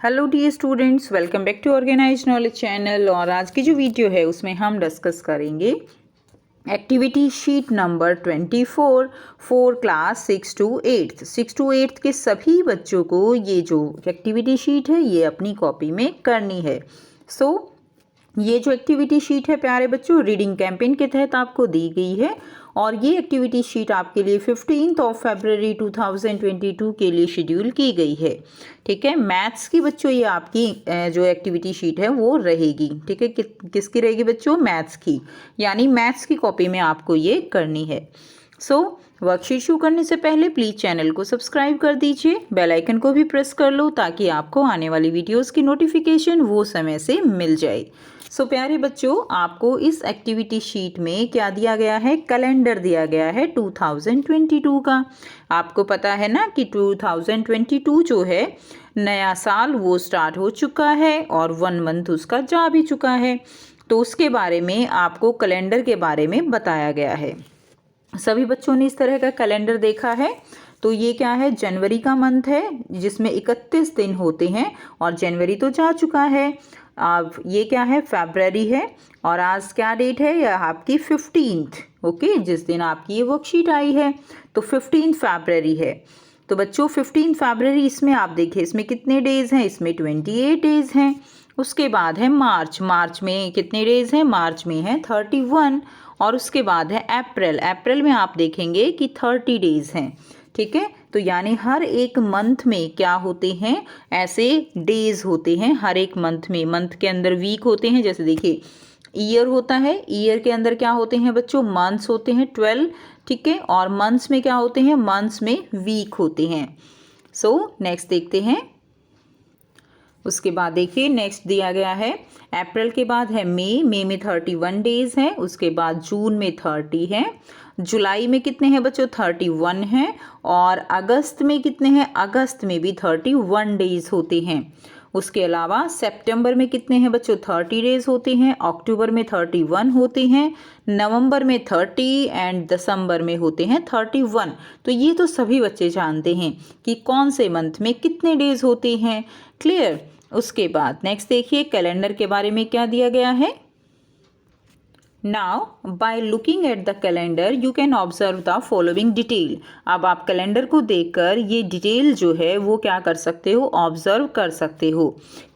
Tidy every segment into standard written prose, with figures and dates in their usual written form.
Hello dear students, welcome back to organise knowledge channel. और आज की जो वीडियो है उसमें हम डिस्कस करेंगे activity sheet number 24 for class 6 to 8 के सभी बच्चों को ये जो एक्टिविटी शीट है ये अपनी कॉपी में करनी है। ये जो एक्टिविटी शीट है प्यारे बच्चों, रीडिंग कैंपेन के तहत आपको दी गई है और ये एक्टिविटी शीट आपके लिए 15 फरवरी 2022 के लिए शेड्यूल की गई है। ठीक है, मैथ्स की बच्चों ये आपकी जो एक्टिविटी शीट है वो रहेगी। ठीक है, किसकी रहेगी बच्चों? मैथ्स की, यानी मैथ्स की कॉपी में आपको ये करनी है। वर्कशीट शुरू करने से पहले प्लीज़ चैनल को सब्सक्राइब कर दीजिए, बेल आइकन को भी प्रेस कर लो ताकि आपको आने वाली वीडियोस की नोटिफिकेशन वो समय से मिल जाए। प्यारे बच्चों, आपको इस एक्टिविटी शीट में क्या दिया गया है? कैलेंडर दिया गया है 2022 का। आपको पता है ना कि 2022 जो है नया साल वो स्टार्ट हो चुका है और 1 मंथ उसका जा भी चुका है, तो उसके बारे में आपको कैलेंडर के बारे में बताया गया है। सभी बच्चों ने इस तरह का कैलेंडर देखा है। तो ये क्या है? जनवरी का मंथ है जिसमें 31 दिन होते हैं और जनवरी तो जा चुका है। अब ये क्या है? फरवरी है और आज क्या डेट है? यह आपकी 15th, ओके, जिस दिन आपकी ये वर्कशीट आई है तो 15 फरवरी है। तो बच्चों 15 फरवरी, इसमें आप देखिए इसमें कितने डेज़ हैं? इसमें 28 डेज़ हैं। उसके बाद है मार्च में कितने डेज़ हैं? मार्च में है 31। और उसके बाद है अप्रैल में आप देखेंगे कि 30 डेज़ हैं। ठीक है, तो यानी हर एक मंथ में क्या होते हैं? ऐसे डेज होते हैं हर एक मंथ में। मंथ के अंदर वीक होते हैं, जैसे देखिए ईयर होता है, ईयर के अंदर क्या होते हैं बच्चों? मंथ्स होते हैं 12। ठीक है, और मंथ्स में क्या होते हैं? मंथ्स में वीक होते हैं। नेक्स्ट देखते हैं। उसके बाद देखिए नेक्स्ट दिया गया है अप्रैल के बाद है मई में 31 डेज़ है। उसके बाद जून में 30 है। जुलाई में कितने हैं बच्चों? 31 हैं। और अगस्त में कितने हैं? अगस्त में भी 31 डेज़ होते हैं। उसके अलावा सितंबर में कितने हैं बच्चों? 30 डेज़ होते हैं। अक्टूबर में 31 होते हैं। नवंबर में 30 एंड दिसंबर में होते हैं 31। तो ये तो सभी बच्चे जानते हैं कि कौन से मंथ में कितने डेज़ होते हैं। क्लियर? उसके बाद नेक्स्ट देखिए कैलेंडर के बारे में क्या दिया गया है। Now, by looking at the calendar, you can observe the following detail. अब आप कैलेंडर को देखकर ये डिटेल जो है वो क्या कर सकते हो? ऑब्जर्व कर सकते हो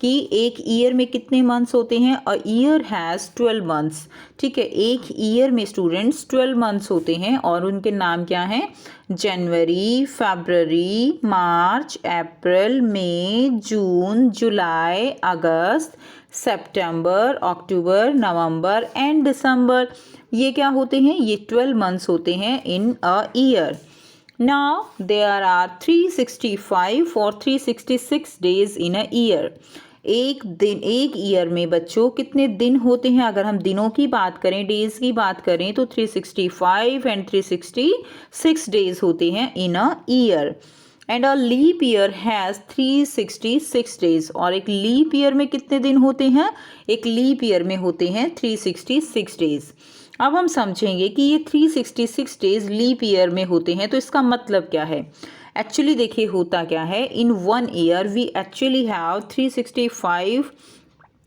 कि एक ईयर में कितने मंथ्स होते हैं। A year has 12 months. ठीक है, एक ईयर में स्टूडेंट्स 12 मंथ्स होते हैं और उनके नाम क्या हैं? January, February, March, April, May, June, July, August, September, October, November and December. ये क्या होते हैं? ये 12 मंथ्स होते हैं in a year. Now there are 365 और 366 डेज इन अ ईयर। एक ईयर में बच्चों कितने दिन होते हैं? अगर हम दिनों की बात करें, डेज की बात करें तो 365 एंड 366 डेज होते हैं in a year. And a leap year has 366 days. और एक लीप ईयर में कितने दिन होते हैं? एक लीप ईयर में होते हैं 366 डेज। अब हम समझेंगे कि ये 366 डेज लीप ईयर में होते हैं तो इसका मतलब क्या है। एक्चुअली देखिए होता क्या है, in 1 year we actually have 365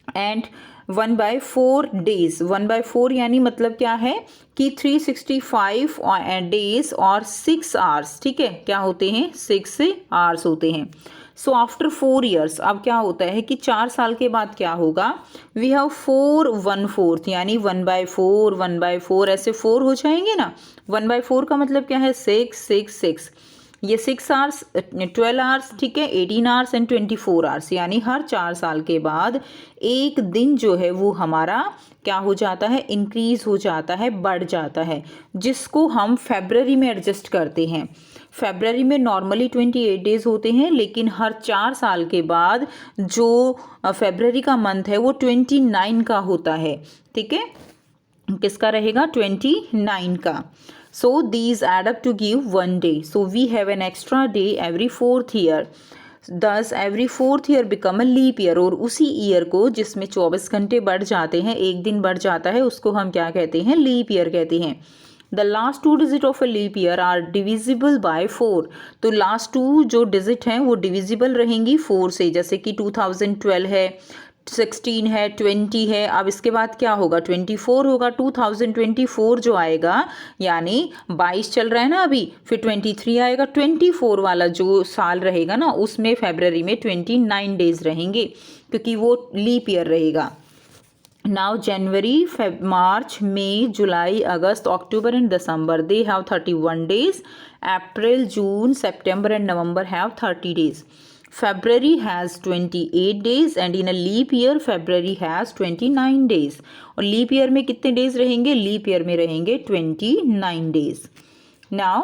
and 1/4 days. 1/4 यानी मतलब क्या है कि 365 डेज और 6 आवर्स। ठीक है, क्या होते हैं? 6 आवर्स होते हैं। सो आफ्टर 4 ईयर्स, अब क्या होता है कि 4 साल के बाद क्या होगा? वी हैव 4 1/4 यानी 1/4 1/4 ऐसे 4 हो जाएंगे ना। 1/4 का मतलब क्या है? 6 6 6। ये 6 आवर्स, 12 आवर्स, ठीक है, 18 आवर्स एंड 24 आवर्स, यानी हर 4 साल के बाद एक दिन जो है वो हमारा क्या हो जाता है? इंक्रीज हो जाता है, बढ़ जाता है, जिसको हम फरवरी में एडजस्ट करते हैं। फरवरी में नॉर्मली 28 डेज होते हैं, लेकिन हर 4 साल के बाद जो फरवरी का मंथ है वो 29 का होता है। ठीक है, किसका रहेगा? 29 का। So these add up to give 1 day. So we have an extra day every 4th year. Thus every 4th year become a leap year. और उसी ईयर को जिसमें 24 घंटे बढ़ जाते हैं, एक दिन बढ़ जाता है, उसको हम क्या कहते हैं? लीप ईयर कहते हैं। The last 2 digit of a leap year are divisible by 4। तो लास्ट 2 जो डिजिट हैं वो डिविजिबल रहेंगी 4 से, जैसे कि 2012 है, 16 है, 20 है। अब इसके बाद क्या होगा, 24 होगा। 2024 जो आएगा, यानी 22 चल रहा है ना अभी, फिर 23 आएगा। 24 वाला जो साल रहेगा ना, उसमें फरवरी में 29 डेज रहेंगे, क्योंकि वो लीप ईयर रहेगा। Now January, March, May, July, August, October and December, they have 31 days. April, June, September and November have 30 days. February has 28 days and in a leap year February has 29 days. और leap year में कितने days रहेंगे? leap year में रहेंगे 29 days. Now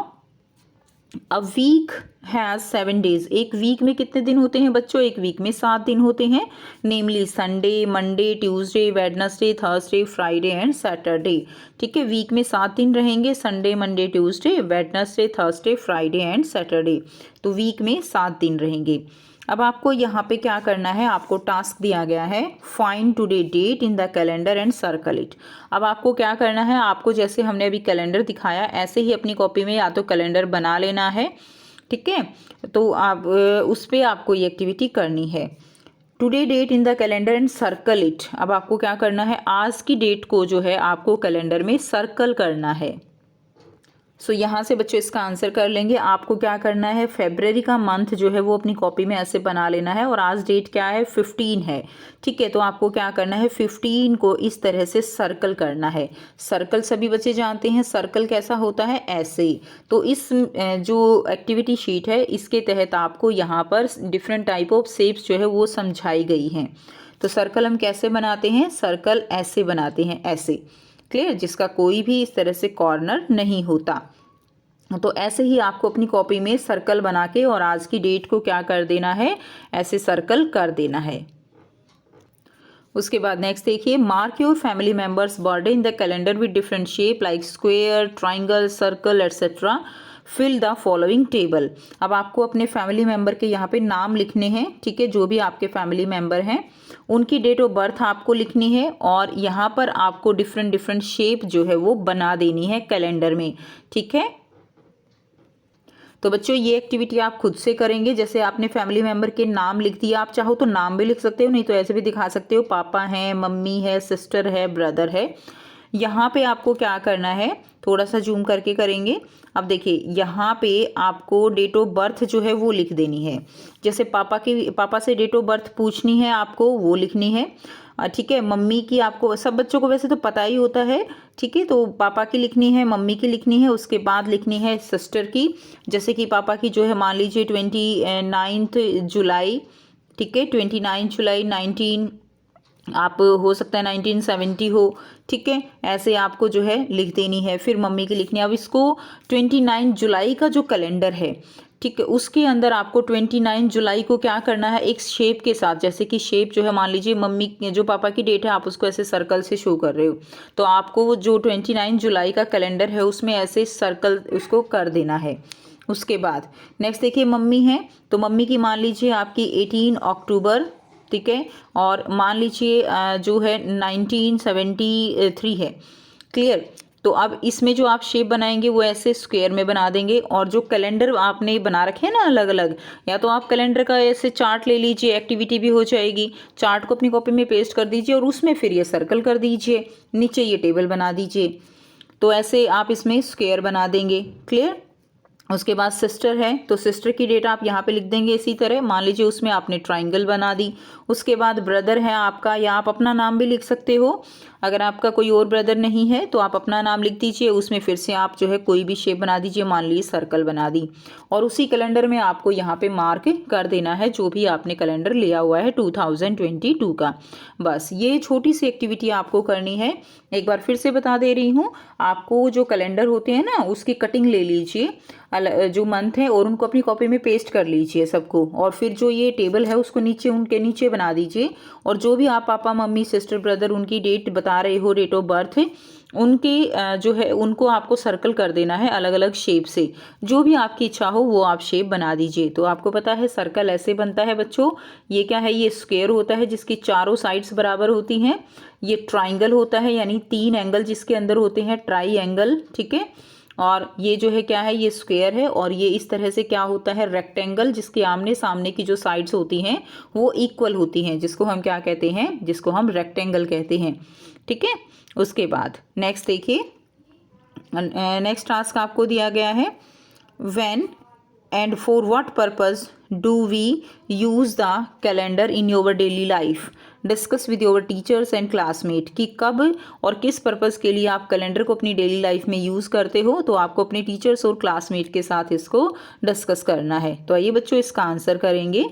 a week has 7 days. एक week में कितने दिन होते हैं बच्चों? एक वीक में 7 दिन होते हैं, namely Sunday, Monday, Tuesday, Wednesday, Thursday, Friday and Saturday. ठीक है, वीक में 7 दिन रहेंगे, Sunday, Monday, Tuesday, Wednesday, Thursday, Friday and Saturday. तो वीक में 7 दिन रहेंगे। अब आपको यहाँ पे क्या करना है, आपको टास्क दिया गया है find today date in the calendar and circle it. अब आपको क्या करना है, आपको जैसे हमने अभी कैलेंडर दिखाया ऐसे ही अपनी कॉपी में या तो कैलेंडर बना लेना है, ठीक है। तो आप उस पर आपको ये एक्टिविटी करनी है, today date in the calendar and circle it. अब आपको क्या करना है, आज की डेट को जो है आपको कैलेंडर में सर्कल करना है। सो यहाँ से बच्चों इसका आंसर कर लेंगे। आपको क्या करना है, फेब्रवरी का मंथ जो है वो अपनी कॉपी में ऐसे बना लेना है, और आज डेट क्या है, 15 है, ठीक है। तो आपको क्या करना है, 15 को इस तरह से सर्कल करना है। सर्कल सभी बच्चे जानते हैं सर्कल कैसा होता है, ऐसे। तो इस जो एक्टिविटी शीट है इसके तहत आपको यहाँ पर डिफरेंट टाइप ऑफ शेप्स जो है वो समझाई गई हैं। तो सर्कल हम कैसे बनाते हैं, सर्कल ऐसे बनाते हैं, ऐसे, क्लियर, जिसका कोई भी इस तरह से कॉर्नर नहीं होता। तो ऐसे ही आपको अपनी कॉपी में सर्कल बना के और आज की डेट को क्या कर देना है, ऐसे सर्कल कर देना है। उसके बाद नेक्स्ट देखिए, mark your family members birthday in the calendar with different shape like square, triangle, circle etcetera. Fill the following table. अब आपको अपने फैमिली मेंबर के यहाँ पे नाम लिखने हैं, ठीक है, जो भी आपके फैमिली मेंबर हैं उनकी डेट ऑफ बर्थ आपको लिखनी है, और यहाँ पर आपको डिफरेंट डिफरेंट शेप जो है वो बना देनी है कैलेंडर में, ठीक है। तो बच्चों ये एक्टिविटी आप खुद से करेंगे। जैसे आपने फैमिली मेंबर के नाम लिख दिया, आप चाहो तो नाम भी लिख सकते हो, नहीं तो ऐसे भी दिखा सकते हो, पापा हैं, मम्मी है, सिस्टर है, ब्रदर है। यहाँ पे आपको क्या करना है, थोड़ा सा जूम करके करेंगे। अब देखिए यहाँ पे आपको डेट ऑफ बर्थ जो है वो लिख देनी है। जैसे पापा से डेट ऑफ बर्थ पूछनी है आपको, वो लिखनी है, ठीक है। मम्मी की आपको, सब बच्चों को वैसे तो पता ही होता है, ठीक है। तो पापा की लिखनी है, मम्मी की लिखनी है, उसके बाद लिखनी है सिस्टर की। जैसे कि पापा की जो है मान लीजिए 29 जुलाई, ठीक है, 29 जुलाई 19, आप हो सकता है 1970 हो, ठीक है। ऐसे आपको जो है लिख देनी है, फिर मम्मी की लिखनी है। अब इसको 29 जुलाई का जो कैलेंडर है, ठीक है, उसके अंदर आपको 29 जुलाई को क्या करना है, एक शेप के साथ, जैसे कि शेप जो है मान लीजिए मम्मी जो पापा की डेट है आप उसको ऐसे सर्कल से शो कर रहे हो, तो आपको वो जो 29 जुलाई का कैलेंडर है उसमें ऐसे सर्कल उसको कर देना है। उसके बाद नेक्स्ट देखिए मम्मी है, तो मम्मी की मान लीजिए आपकी 18 अक्टूबर, ठीक है, और मान लीजिए जो है 1973 है, क्लियर। तो अब इसमें जो आप शेप बनाएंगे वो ऐसे स्क्वायर में बना देंगे, और जो कैलेंडर आपने बना रखे हैं ना अलग अलग, या तो आप कैलेंडर का ऐसे चार्ट ले लीजिए, एक्टिविटी भी हो जाएगी, चार्ट को अपनी कॉपी में पेस्ट कर दीजिए और उसमें फिर ये सर्कल कर दीजिए, नीचे ये टेबल बना दीजिए। तो ऐसे आप इसमें स्क्वायर बना देंगे, क्लियर। उसके बाद सिस्टर है, तो सिस्टर की डेट आप यहाँ पे लिख देंगे इसी तरह, मान लीजिए उसमें आपने ट्राइंगल बना दी। उसके बाद ब्रदर है आपका, या आप अपना नाम भी लिख सकते हो, अगर आपका कोई और ब्रदर नहीं है तो आप अपना नाम लिख दीजिए, उसमें फिर से आप जो है कोई भी शेप बना दीजिए, मान लीजिए सर्कल बना दी, और उसी कैलेंडर में आपको यहाँ पे मार्क कर देना है जो भी आपने कैलेंडर लिया हुआ है 2022 का। बस ये छोटी सी एक्टिविटी आपको करनी है। एक बार फिर से बता दे रही हूँ, आपको जो कैलेंडर होते हैं ना उसकी कटिंग ले लीजिए, जो मंथ है, और उनको अपनी कॉपी में पेस्ट कर लीजिए सबको, और फिर जो ये टेबल है उसको नीचे उनके नीचे बना दीजिए, और जो भी आप पापा मम्मी सिस्टर ब्रदर उनकी डेट बता रहे हो, डेट ऑफ बर्थ है, उनके जो है उनको आपको सर्कल कर देना है अलग अलग शेप से। जो भी आपकी इच्छा हो वो आप शेप बना दीजिए। तो आपको पता है सर्कल ऐसे बनता है बच्चों। ये क्या है, ये स्क्वायर होता है जिसकी चारों साइड्स बराबर होती हैं। ये ट्राइंगल होता है यानी 3 एंगल जिसके अंदर होते हैं, ट्राई एंगल, ठीक है। और ये जो है क्या है, ये स्क्वायर है। और ये इस तरह से क्या होता है, रेक्टेंगल, जिसके आमने सामने की जो साइड्स होती हैं वो इक्वल होती हैं, जिसको हम क्या कहते हैं, जिसको हम रेक्टेंगल कहते हैं, ठीक है। उसके बाद नेक्स्ट देखिए, नेक्स्ट टास्क आपको दिया गया है, when and for what purpose do we use the calendar in your daily life, discuss with your teachers and classmate. कि कब और किस पर्पज़ के लिए आप कैलेंडर को अपनी डेली लाइफ में यूज़ करते हो, तो आपको अपने टीचर्स और क्लासमेट के साथ इसको डिस्कस करना है। तो आइए बच्चों इसका आंसर करेंगे।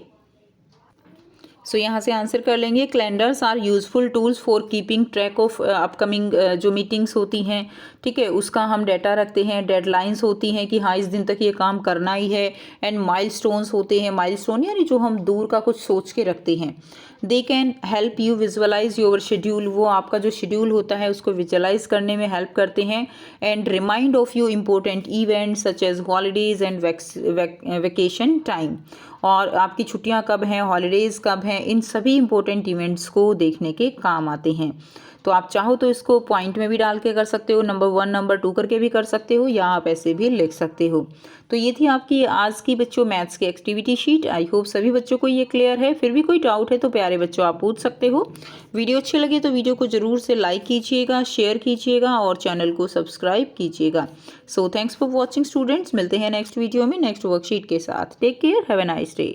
सो यहाँ से आंसर कर लेंगे, calendars are useful tools for keeping track of upcoming जो मीटिंग्स होती हैं, ठीक है, उसका हम डाटा रखते हैं। डेडलाइंस होती हैं कि हाँ इस दिन तक ये काम करना ही है। एंड माइलस्टोन्स होते हैं, माइलस्टोन यानी जो हम दूर का कुछ सोच के रखते हैं। They can help you visualise your schedule, वो आपका जो शेड्यूल होता है उसको विजुअलाइज करने में हेल्प करते हैं। And remind of you important event such as holidays and vacation time, और आपकी छुट्टियां कब हैं, हॉलीडेज़ कब हैं, इन सभी इंपॉर्टेंट इवेंट्स को देखने के काम आते हैं। तो आप चाहो तो इसको पॉइंट में भी डाल के कर सकते हो, नंबर 1 नंबर 2 करके भी कर सकते हो, या आप ऐसे भी लिख सकते हो। तो ये थी आपकी आज की बच्चों मैथ्स की एक्टिविटी शीट। आई होप सभी बच्चों को ये क्लियर है। फिर भी कोई डाउट है तो प्यारे बच्चों आप पूछ सकते हो। वीडियो अच्छी लगे तो वीडियो को ज़रूर से लाइक कीजिएगा, शेयर कीजिएगा और चैनल को सब्सक्राइब कीजिएगा। So thanks for watching students, मिलते हैं नेक्स्ट वीडियो में नेक्स्ट वर्कशीट के साथ। Take care, have a nice day.